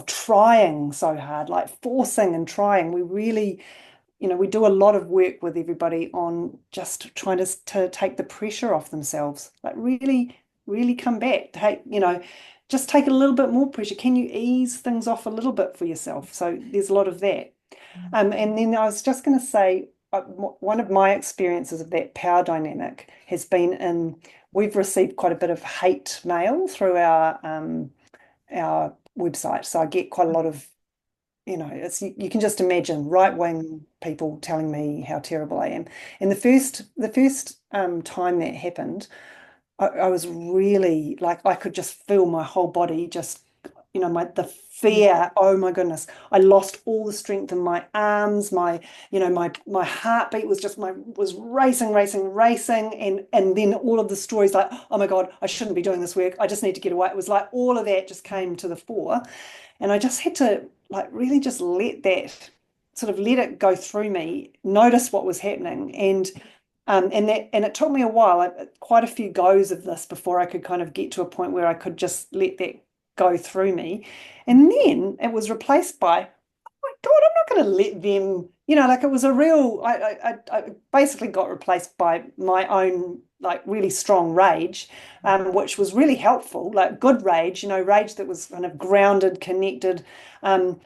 trying so hard, like forcing and trying. We really, we do a lot of work with everybody on just trying to take the pressure off themselves, like really, really come back, just take a little bit more pressure. Can you ease things off a little bit for yourself? So there's a lot of that. And then I was just going to say, one of my experiences of that power dynamic has been we've received quite a bit of hate mail through our website. So I get quite a lot of, you can just imagine right-wing people telling me how terrible I am. And the first time that happened, I was really like I could just feel my whole body just, the fear. Oh my goodness. I lost all the strength in my arms, my heartbeat was racing, racing, racing. And then all of the stories like, oh my God, I shouldn't be doing this work. I just need to get away. It was like all of that just came to the fore. And I just had to like really just let it go through me, notice what was happening. And it took me a while, quite a few goes of this before I could kind of get to a point where I could just let that go through me. And then it was replaced by, oh my God, I'm not going to let them, like it was a real, I basically got replaced by my own like really strong rage, which was really helpful, like good rage, rage that was kind of grounded, connected. Um,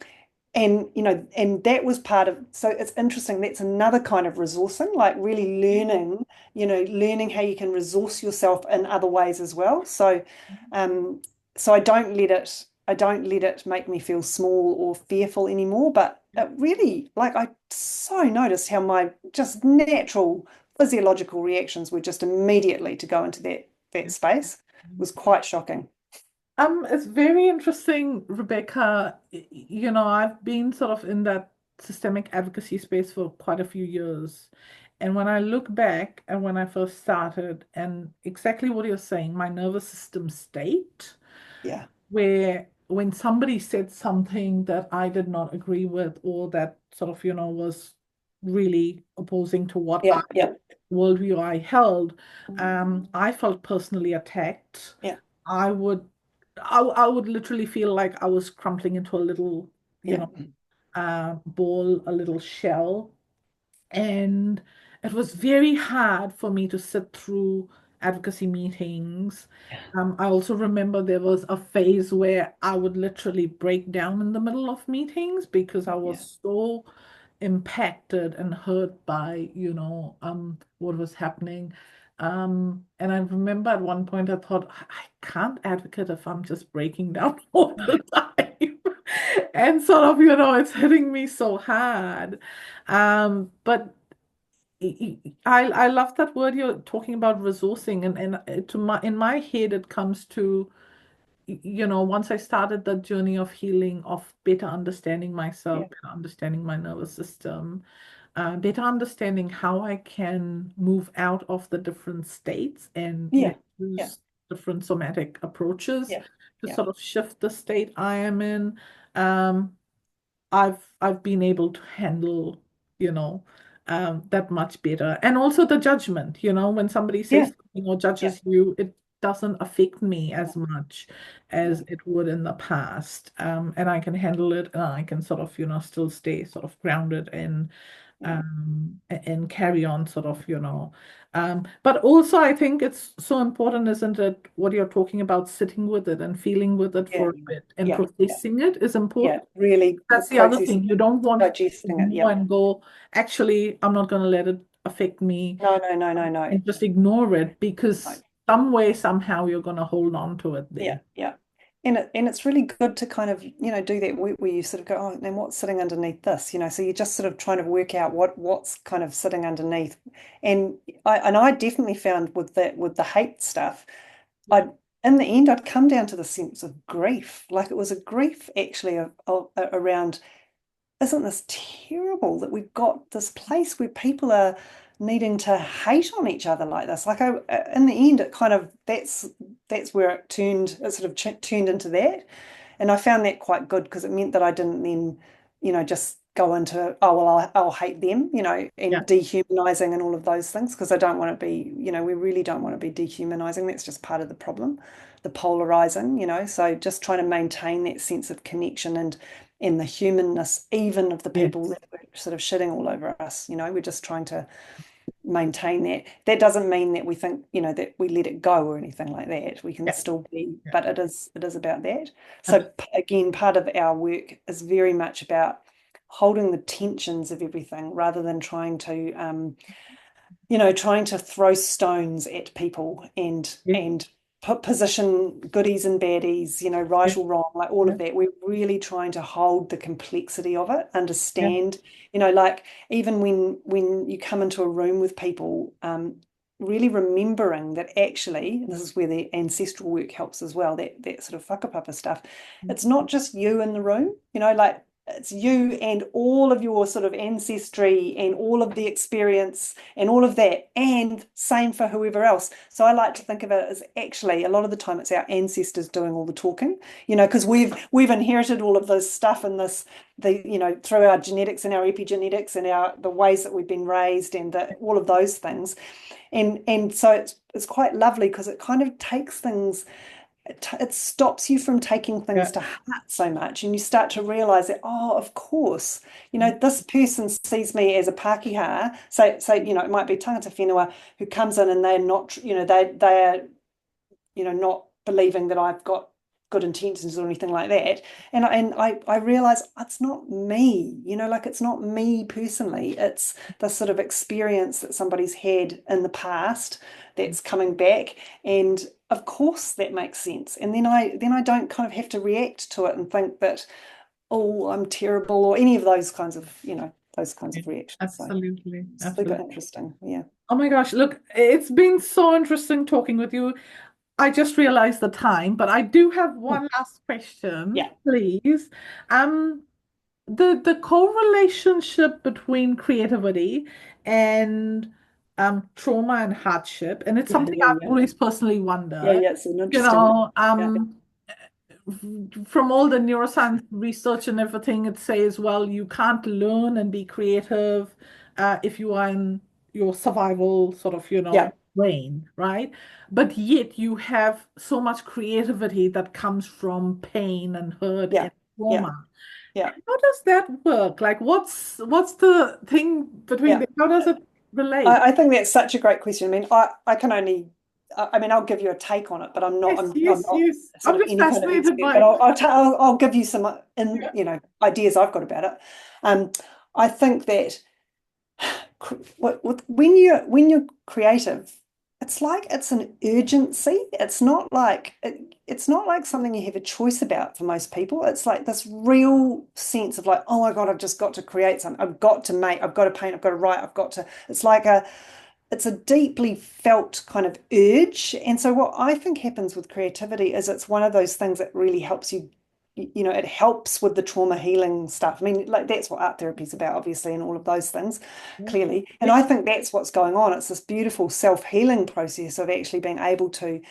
and that was part of, so it's interesting, that's another kind of resourcing, like really learning how you can resource yourself in other ways as well. So I don't let it make me feel small or fearful anymore, but it really, like, I so noticed how my just natural physiological reactions were just immediately to go into that space. It was quite shocking. It's very interesting, Rebecca. I've been sort of in that systemic advocacy space for quite a few years. And when I look back and when I first started, and exactly what you're saying, my nervous system state, Yeah, where when somebody said something that I did not agree with, or that sort of, was really opposing to what yeah, yeah, worldview I held, I felt personally attacked. yeah, I would I would literally feel like I was crumpling into a little, you yeah, know, ball, a little shell. And it was very hard for me to sit through advocacy meetings. I also remember there was a phase where I would literally break down in the middle of meetings because I yeah, was so impacted and hurt by, what was happening. And I remember at one point I thought, I can't advocate if I'm just breaking down all the time. And sort of, it's hitting me so hard. But I love that word you're talking about resourcing, and in my head it comes to, once I started the journey of healing, of better understanding yeah, myself, better understanding my nervous system, better understanding how I can move out of the different states and yeah, yeah, use different somatic approaches yeah, to yeah, sort of shift the state I am in. Um, I've been able to handle, that much better. And also the judgment, when somebody yeah, says something or yeah, judges you, it doesn't affect me yeah, as much yeah, as it would in the past. And I can handle it, and I can sort of, still stay sort of grounded yeah, and carry on sort of, but also I think it's so important, isn't it, what you're talking about, sitting with it and feeling with it yeah, for a bit and yeah, yeah, processing it is yeah. important. Really That's the other processing thing. You it, don't want to digesting it. ignore Yeah. and go, actually, I'm not going to let it affect me, No, no, no, no, no. and just ignore it, No. because some way, somehow you're going to hold on to it Yeah, there. yeah. And it's really good to kind of, do that work where you sort of go, oh, then what's sitting underneath this? So you're just sort of trying to work out what's kind of sitting underneath. And I definitely found with the hate stuff, I in the end, I'd come down to the sense of grief. Like it was a grief actually around, isn't this terrible that we've got this place where people are needing to hate on each other like this? Like in the end, it kind of that's where it sort of turned into that. And I found that quite good because it meant that I didn't then, just go into, oh, well, I'll hate them, Yeah, and dehumanizing and all of those things because I don't want to be, we really don't want to be dehumanizing. That's just part of the problem, the polarizing, So just trying to maintain that sense of connection and the humanness, even of the people yes, that are sort of shitting all over us, we're just trying to maintain that. That doesn't mean that we think, that we let it go or anything like that. We can yeah, still be, yeah, but it is about that. abs- So again, part of our work is very much about holding the tensions of everything rather than trying to throw stones at people and yeah, position goodies and baddies, yeah, right or wrong, like all yeah, of that. We're really trying to hold the complexity of it, yeah, understand, like even when you come into a room with people, really remembering that actually, and this is where the ancestral work helps as well, that sort of whakapapa stuff. It's not just you in the room, like it's you and all of your sort of ancestry and all of the experience and all of that, and same for whoever else. So I like to think of it as actually a lot of the time it's our ancestors doing all the talking, because we've inherited all of this stuff and through our genetics and our epigenetics and the ways that we've been raised and all of those things, and so it's quite lovely because it kind of takes things, it stops you from taking things yeah, to heart so much, and you start to realize that, oh, of course, yeah, this person sees me as a Pākehā. So it might be tangata whenua who comes in and they're not, they are, not believing that I've got good intentions or anything like that. And I realize it's not me, like it's not me personally. It's the sort of experience that somebody's had in the past that's coming back. And of course that makes sense. And then I don't kind of have to react to it and think that, oh, I'm terrible or any of those kinds of, those kinds yeah. of reactions. So Absolutely, super absolutely. interesting. Yeah. Oh my gosh, look, it's been so interesting talking with you. I just realized the time, but I do have Mm. one last question, Yeah. please. Um, the correlationship between creativity and trauma and hardship, and it's Yeah. something Yeah. I've Yeah. always personally Yeah. wondered. Yeah. It's an You interesting one. know, Yeah. from all the neuroscience research and everything, it says, well, you can't learn and be creative if you are in your survival sort of, Yeah. brain, right? But yet you have so much creativity that comes from pain and hurt Yeah. and Yeah. trauma. Yeah. How does that work? Like, what's the thing between Yeah. them? How does it relate? I think that's such a great question. I mean, I can only, I mean, I'll give you a take on it, but I'm not, Yes, I'm yes, not yes. sort I'm of just any kind of fascinated expert, but by. I'll give you some, Yeah, ideas I've got about it. Um, I think that when you're creative, it's like it's an urgency. It's not like something you have a choice about for most people. It's like this real sense of like, oh my God, I've just got to create something. I've got to make, I've got to paint, I've got to write, I've got to. It's a deeply felt kind of urge. And so what I think happens with creativity is it's one of those things that really helps you, it helps with the trauma healing stuff. I mean, like that's what art therapy is about, obviously, and all of those things, yeah, clearly. And yeah, I think that's what's going on. It's this beautiful self-healing process of actually being able to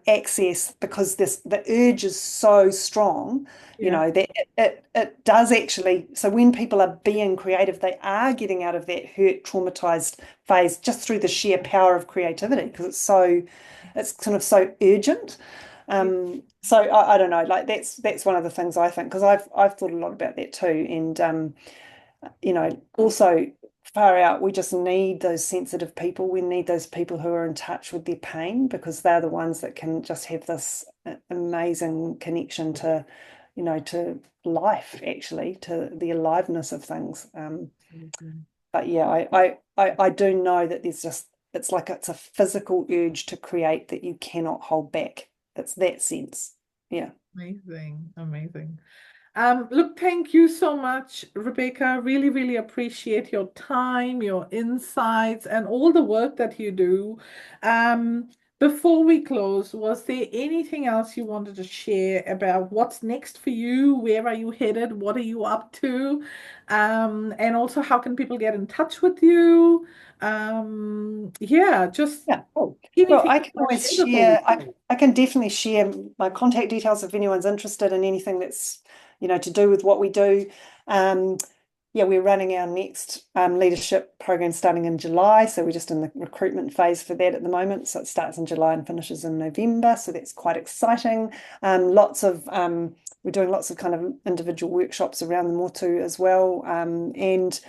access, because the urge is so strong, yeah, that it does actually. So when people are being creative, they are getting out of that hurt, traumatized phase just through the sheer power of creativity, because it's kind of so urgent. yeah. So I don't know, like that's one of the things I think, because I've thought a lot about that too, and also far out, we just need those sensitive people. We need those people who are in touch with their pain, because they're the ones that can just have this amazing connection to life, actually, to the aliveness of things. Absolutely. But yeah, I do know that it's like it's a physical urge to create that you cannot hold back. It's that sense. Yeah. Amazing, amazing. Look, thank you so much, Rebecca. Really, really appreciate your time, your insights, and all the work that you do. Um, Before we close, was there anything else you wanted to share about what's next for you? Where are you headed? What are you up to? And also, how can people get in touch with you? Yeah, just Yeah, cool. Well, anything I you can want to always share before we share, close. I can definitely share my contact details if anyone's interested in anything that's, to do with what we do. Um, yeah, we're running our next leadership program starting in July. So we're just in the recruitment phase for that at the moment. So it starts in July and finishes in November. So that's quite exciting. We're doing lots of kind of individual workshops around the motu as well. And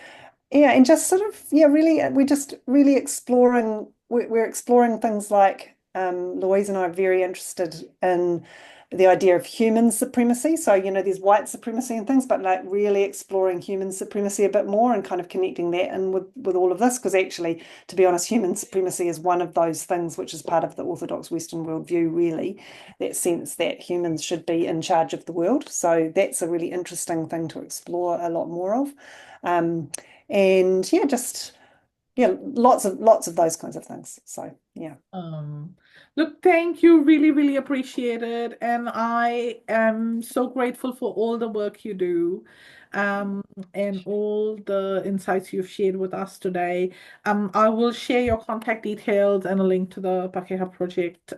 just sort of, really, we're just really exploring, we're exploring things like Louise and I are very interested in the idea of human supremacy. So, there's white supremacy and things, but like really exploring human supremacy a bit more and kind of connecting that in with all of this. Because actually, to be honest, human supremacy is one of those things which is part of the Orthodox Western worldview, really, that sense that humans should be in charge of the world. So that's a really interesting thing to explore a lot more of. Um, and lots of those kinds of things. So yeah. Um, Look, thank you. Really, really appreciate it. And I am so grateful for all the work you do, um, and all the insights you've shared with us today. I will share your contact details and a link to the Pākehā Project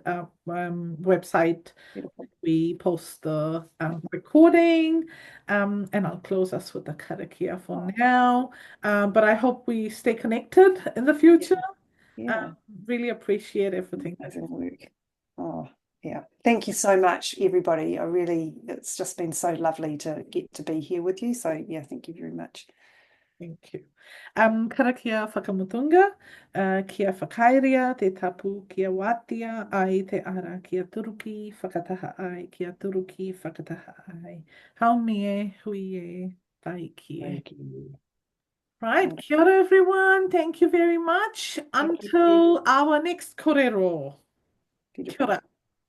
website. Beautiful. We post the recording, and I'll close us with the karakia for Oh, now. But I hope we stay connected in the yeah, future. Um, yeah, really appreciate everything that amazing work. Oh, yeah. Thank you so much, everybody. It's just been so lovely to get to be here with you. So yeah, thank you very much. Thank you. Kara kia whakamutunga, kia whakairia, te tapu kia watia, ai te ara kia turuki, whakataha ai, kia turuki, whakataha ai. Haumie, hui e, tai kie. Thank you. Right, Wonderful. kia ora everyone. Thank you very much. Thank you. Until our next korero. Kia Beautiful. ora.